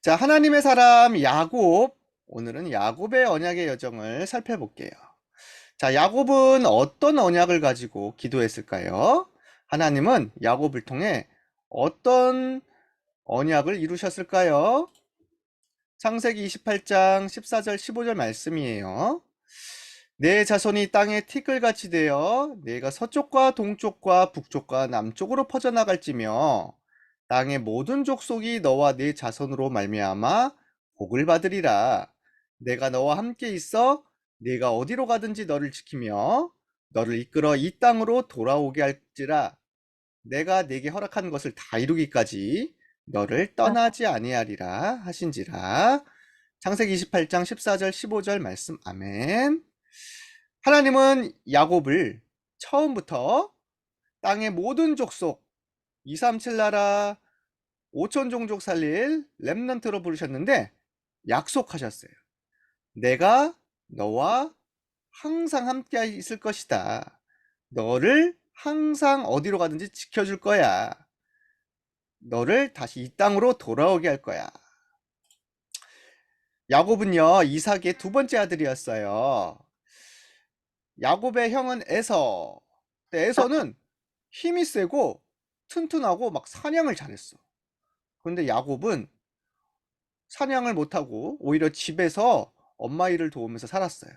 자, 하나님의 사람 야곱. 오늘은 야곱의 언약의 여정을 살펴볼게요. 자, 야곱은 어떤 언약을 가지고 기도했을까요? 하나님은 야곱을 통해 어떤 언약을 이루셨을까요? 창세기 28장 14절 15절 말씀이에요. 내 자손이 땅에 티끌같이 되어 내가 서쪽과 동쪽과 북쪽과 남쪽으로 퍼져나갈지며 땅의 모든 족속이 너와 네 자손으로 말미암아 복을 받으리라. 내가 너와 함께 있어 네가 어디로 가든지 너를 지키며 너를 이끌어 이 땅으로 돌아오게 할지라. 내가 네게 허락한 것을 다 이루기까지 너를 떠나지 아니하리라 하신지라. 창세기 28장 14절 15절 말씀. 아멘. 하나님은 야곱을 처음부터 땅의 모든 족속 237 나라 5천 종족 살릴 렘넌트로 부르셨는데 약속하셨어요. 내가 너와 항상 함께 있을 것이다. 너를 항상 어디로 가든지 지켜줄 거야. 너를 다시 이 땅으로 돌아오게 할 거야. 야곱은요, 이삭의 두 번째 아들이었어요. 야곱의 형은 에서. 근데 에서는 힘이 세고 튼튼하고 막 사냥을 잘했어. 그런데 야곱은 사냥을 못하고 오히려 집에서 엄마 일을 도우면서 살았어요.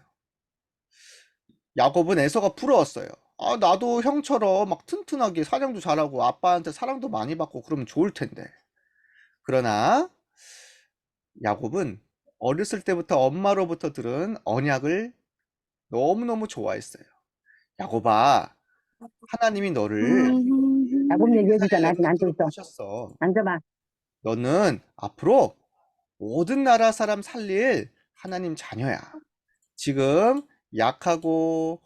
야곱은 에서가 부러웠어요. 아, 나도 형처럼 막 튼튼하게 사냥도 잘하고 아빠한테 사랑도 많이 받고 그러면 좋을 텐데. 그러나 야곱은 어렸을 때부터 엄마로부터 들은 언약을 너무너무 좋아했어요. 야곱아, 하나님이 너를 야곱 얘기해 이스라엘 주잖아. 아직 앉아 렘넌트로 있어. 부르셨어. 앉아봐. 너는 앞으로 모든 나라 사람 살릴 하나님 자녀야. 지금 약하고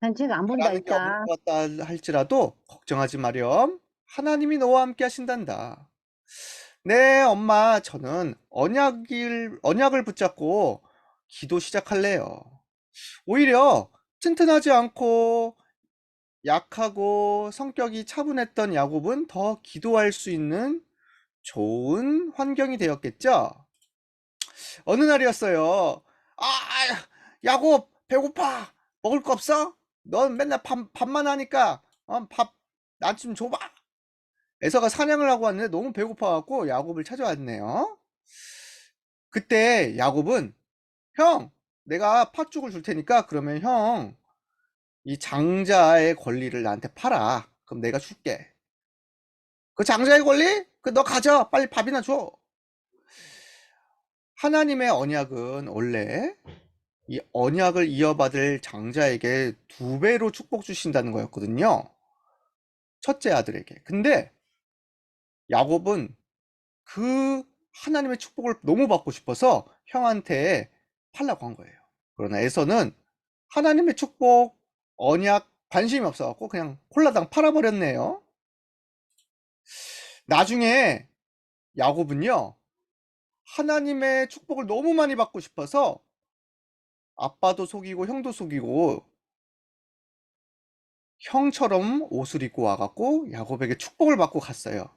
전체가 안 잘하는 게 없는 본다니까. 것 같다 할지라도 걱정하지 마렴. 하나님이 너와 함께 하신단다. 네, 엄마, 저는 언약을 붙잡고 기도 시작할래요. 오히려 튼튼하지 않고 약하고 성격이 차분했던 야곱은 더 기도할 수 있는 좋은 환경이 되었겠죠? 어느 날이었어요. 아, 야곱, 배고파. 먹을 거 없어? 넌 맨날 밥만 하니까, 나 좀 줘봐. 에서가 사냥을 하고 왔는데 너무 배고파갖고 야곱을 찾아왔네요. 그때 야곱은, 형, 내가 팥죽을 줄 테니까 그러면 형, 이 장자의 권리를 나한테 팔아. 그럼 내가 줄게. 그 장자의 권리? 그 너 가져. 빨리 밥이나 줘. 하나님의 언약은 원래 이 언약을 이어받을 장자에게 2배로 축복 주신다는 거였거든요. 첫째 아들에게. 근데 야곱은 그 하나님의 축복을 너무 받고 싶어서 형한테 팔라고 한 거예요. 그러나 에서는 하나님의 축복, 언약 관심이 없어갖고 그냥 홀라당 팔아버렸네요. 나중에 야곱은요, 하나님의 축복을 너무 많이 받고 싶어서 아빠도 속이고 형도 속이고 형처럼 옷을 입고 와갖고 야곱에게 축복을 받고 갔어요.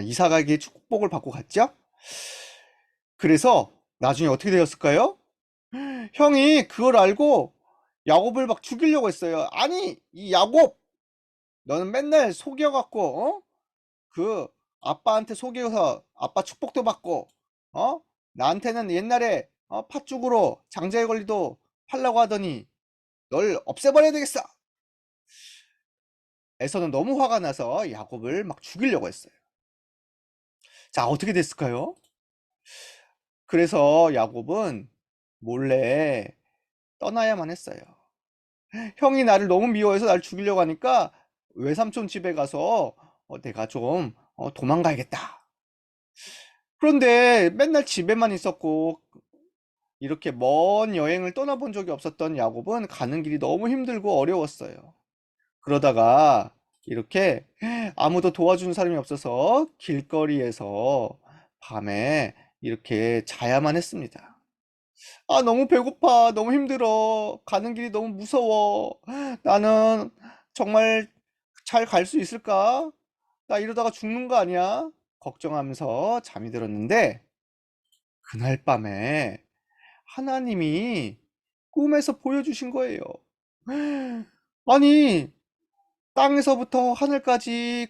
이삭에게 축복을 받고 갔죠? 그래서 나중에 어떻게 되었을까요? 형이 그걸 알고 야곱을 막 죽이려고 했어요. 아니, 이 야곱, 너는 맨날 속여갖고, 그 아빠한테 속여서 아빠 축복도 받고, 어? 나한테는 옛날에 팥죽으로 장자의 권리도 팔라고 하더니 널 없애버려야 되겠어. 에서는 너무 화가 나서 야곱을 막 죽이려고 했어요. 자, 어떻게 됐을까요? 그래서 야곱은 몰래 떠나야만 했어요. 형이 나를 너무 미워해서 나를 죽이려고 하니까 외삼촌 집에 가서 내가 좀 도망가야겠다. 그런데 맨날 집에만 있었고 이렇게 먼 여행을 떠나본 적이 없었던 야곱은 가는 길이 너무 힘들고 어려웠어요. 그러다가 이렇게 아무도 도와주는 사람이 없어서 길거리에서 밤에 이렇게 자야만 했습니다. 아, 너무 배고파. 너무 힘들어. 가는 길이 너무 무서워. 나는 정말 잘 갈 수 있을까? 나 이러다가 죽는 거 아니야? 걱정하면서 잠이 들었는데 그날 밤에 하나님이 꿈에서 보여주신 거예요. 아니, 땅에서부터 하늘까지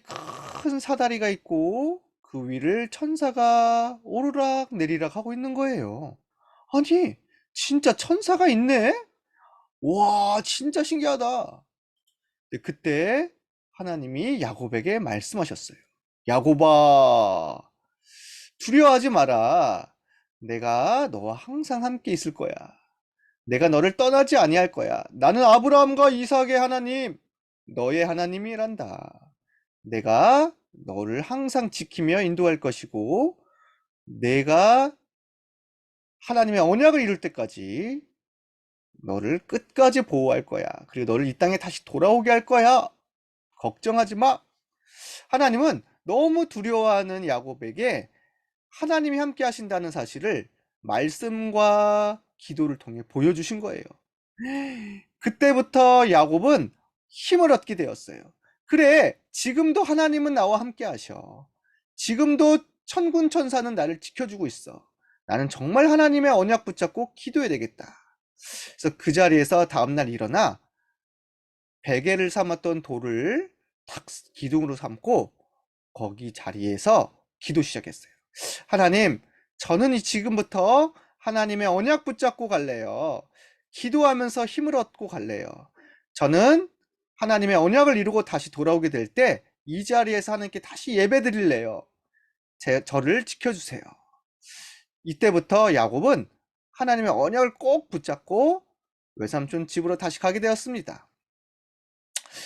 큰 사다리가 있고 그 위를 천사가 오르락 내리락 하고 있는 거예요. 아니, 진짜 천사가 있네? 와, 진짜 신기하다. 근데 그때 하나님이 야곱에게 말씀하셨어요. 야곱아, 두려워하지 마라. 내가 너와 항상 함께 있을 거야. 내가 너를 떠나지 아니할 거야. 나는 아브라함과 이삭의 하나님, 너의 하나님이란다. 내가 너를 항상 지키며 인도할 것이고, 내가 하나님의 언약을 이룰 때까지 너를 끝까지 보호할 거야. 그리고 너를 이 땅에 다시 돌아오게 할 거야. 걱정하지 마. 하나님은 너무 두려워하는 야곱에게 하나님이 함께 하신다는 사실을 말씀과 기도를 통해 보여주신 거예요. 그때부터 야곱은 힘을 얻게 되었어요. 그래, 지금도 하나님은 나와 함께 하셔. 지금도 천군 천사는 나를 지켜주고 있어. 나는 정말 하나님의 언약 붙잡고 기도해야 되겠다. 그래서 그 자리에서 다음날 일어나 베개를 삼았던 돌을 탁 기둥으로 삼고 거기 자리에서 기도 시작했어요. 하나님, 저는 지금부터 하나님의 언약 붙잡고 갈래요. 기도하면서 힘을 얻고 갈래요. 저는 하나님의 언약을 이루고 다시 돌아오게 될 때 이 자리에서 하나님께 다시 예배 드릴래요. 저를 지켜주세요. 이때부터 야곱은 하나님의 언약을 꼭 붙잡고 외삼촌 집으로 다시 가게 되었습니다.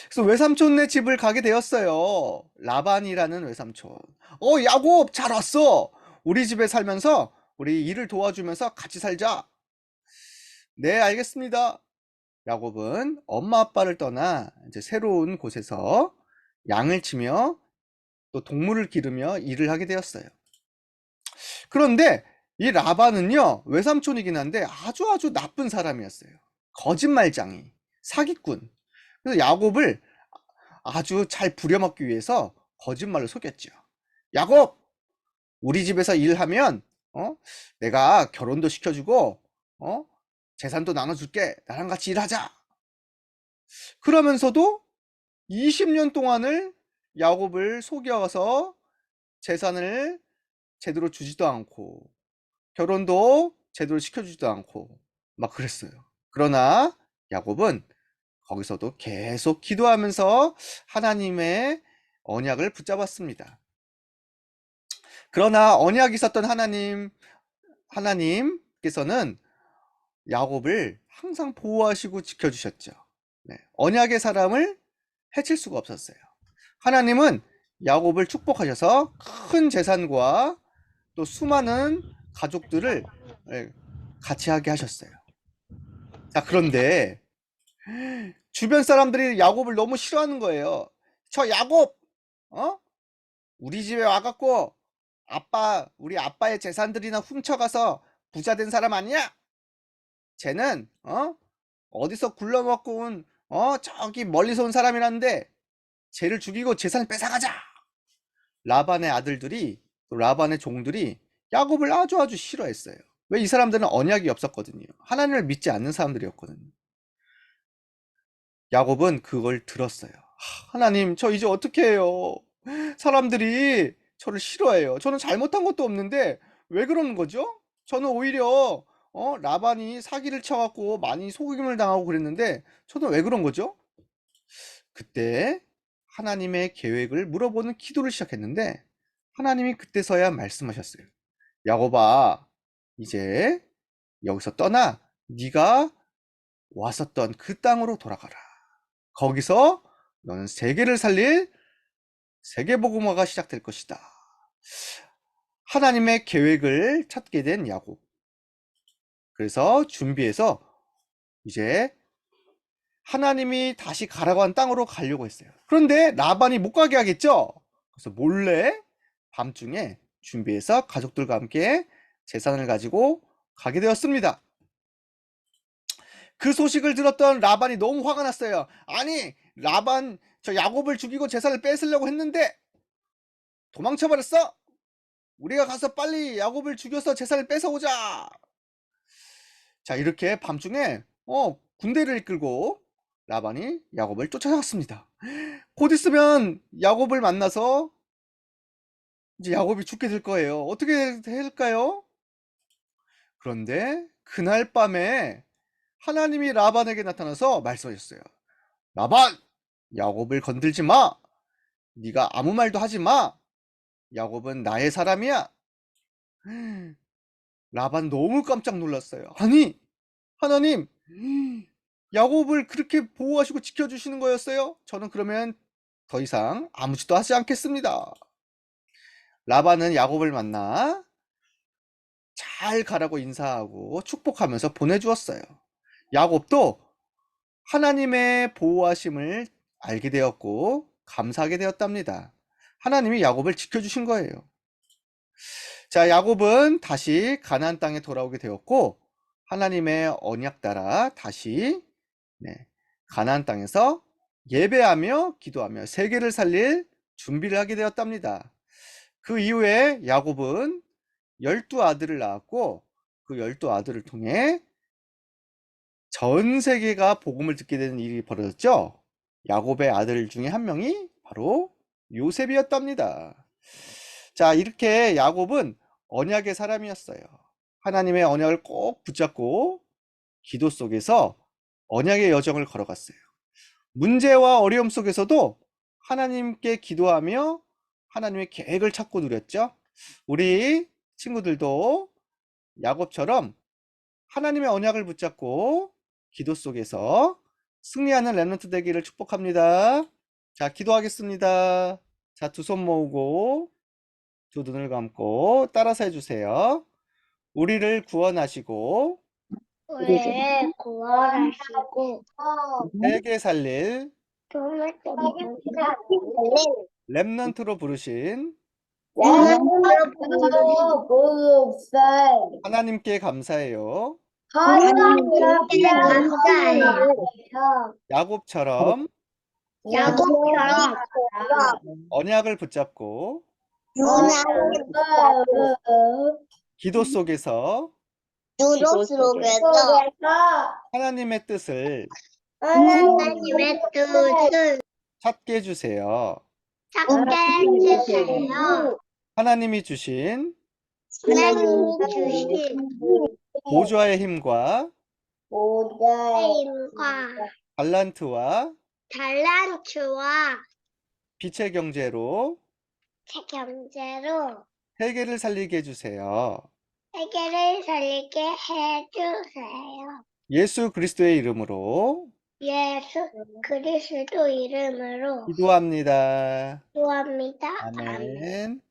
그래서 외삼촌네 집을 가게 되었어요. 라반이라는 외삼촌. 야곱 잘 왔어. 우리 집에 살면서 우리 일을 도와주면서 같이 살자. 네, 알겠습니다. 야곱은 엄마 아빠를 떠나 이제 새로운 곳에서 양을 치며 또 동물을 기르며 일을 하게 되었어요. 그런데 이 라반은요, 외삼촌이긴 한데 아주 나쁜 사람이었어요. 거짓말쟁이, 사기꾼. 그래서 야곱을 아주 잘 부려먹기 위해서 거짓말로 속였죠. 야곱, 우리 집에서 일하면 내가 결혼도 시켜주고 재산도 나눠줄게. 나랑 같이 일하자. 그러면서도 20년 동안을 야곱을 속여서 재산을 제대로 주지도 않고 결혼도 제대로 시켜주지도 않고 막 그랬어요. 그러나 야곱은 거기서도 계속 기도하면서 하나님의 언약을 붙잡았습니다. 그러나 언약이 있었던 하나님께서는 야곱을 항상 보호하시고 지켜주셨죠. 네, 언약의 사람을 해칠 수가 없었어요. 하나님은 야곱을 축복하셔서 큰 재산과 또 수많은 가족들을 같이 하게 하셨어요. 자, 그런데 주변 사람들이 야곱을 너무 싫어하는 거예요. 저 야곱, 우리 집에 와갖고 우리 아빠의 재산들이나 훔쳐가서 부자 된 사람 아니야? 쟤는 어디서 굴러먹고 온 저기 멀리서 온 사람이라는데 쟤를 죽이고 재산을 뺏어가자. 라반의 아들들이 또 라반의 종들이 야곱을 아주 싫어했어요. 왜? 이 사람들은 언약이 없었거든요. 하나님을 믿지 않는 사람들이었거든요. 야곱은 그걸 들었어요. 하나님, 저 이제 어떻게 해요? 사람들이 저를 싫어해요. 저는 잘못한 것도 없는데 왜 그러는 거죠? 저는 오히려 라반이 사기를 쳐갖고 많이 속임을 당하고 그랬는데 저는 왜 그런 거죠? 그때 하나님의 계획을 물어보는 기도를 시작했는데 하나님이 그때서야 말씀하셨어요. 야곱아, 이제 여기서 떠나 네가 왔었던 그 땅으로 돌아가라. 거기서 너는 세계를 살릴 세계복음화가 시작될 것이다. 하나님의 계획을 찾게 된 야곱. 그래서 준비해서 이제 하나님이 다시 가라고 한 땅으로 가려고 했어요. 그런데 라반이 못 가게 하겠죠? 그래서 몰래 밤중에 준비해서 가족들과 함께 재산을 가지고 가게 되었습니다. 그 소식을 들었던 라반이 너무 화가 났어요. 아니, 라반 저 야곱을 죽이고 재산을 뺏으려고 했는데 도망쳐 버렸어? 우리가 가서 빨리 야곱을 죽여서 재산을 뺏어오자. 자, 이렇게 밤중에 군대를 이끌고 라반이 야곱을 쫓아갔습니다. 곧 있으면 야곱을 만나서 이제 야곱이 죽게 될 거예요. 어떻게 될까요? 그런데 그날 밤에 하나님이 라반에게 나타나서 말씀하셨어요. 라반, 야곱을 건들지 마. 네가 아무 말도 하지 마. 야곱은 나의 사람이야. 라반 너무 깜짝 놀랐어요. 아니, 하나님, 야곱을 그렇게 보호하시고 지켜주시는 거였어요? 저는 그러면 더 이상 아무 짓도 하지 않겠습니다. 라반은 야곱을 만나 잘 가라고 인사하고 축복하면서 보내주었어요. 야곱도 하나님의 보호하심을 알게 되었고 감사하게 되었답니다. 하나님이 야곱을 지켜주신 거예요. 자, 야곱은 다시 가나안 땅에 돌아오게 되었고 하나님의 언약 따라 다시 가나안 땅에서 예배하며 기도하며 세계를 살릴 준비를 하게 되었답니다. 그 이후에 야곱은 12아들을 낳았고 그 12아들을 통해 전 세계가 복음을 듣게 되는 일이 벌어졌죠. 야곱의 아들 중에 한 명이 바로 요셉이었답니다. 자, 이렇게 야곱은 언약의 사람이었어요. 하나님의 언약을 꼭 붙잡고 기도 속에서 언약의 여정을 걸어갔어요. 문제와 어려움 속에서도 하나님께 기도하며 하나님의 계획을 찾고 누렸죠. 우리 친구들도 야곱처럼 하나님의 언약을 붙잡고 기도 속에서 승리하는 렘넌트 되기를 축복합니다. 자, 기도하겠습니다. 자, 두 손 모으고 두 눈을 감고 따라서 해주세요. 우리를 구원하시고 우리를 구원하시고 세계 살릴 돈을 렘넌트로 부르신 하나님께 감사해요. 하나님께 감사해요. 야곱처럼 야곱처럼 언약을 붙잡고 기도 속에서 유로 속에서 하나님의 뜻을 하나님의 뜻을 찾게 해주세요. 찾게 해주세요. 하나님이 주신 하나님이 주신 보좌의 힘과 힘과 달란트와 달란트와 빛의 경제로 경제로 세계를 살리게 해주세요. 세계를 살리게 해주세요. 예수 그리스도의 이름으로 예수 그리스도 이름으로 기도합니다. 기도합니다. 아멘.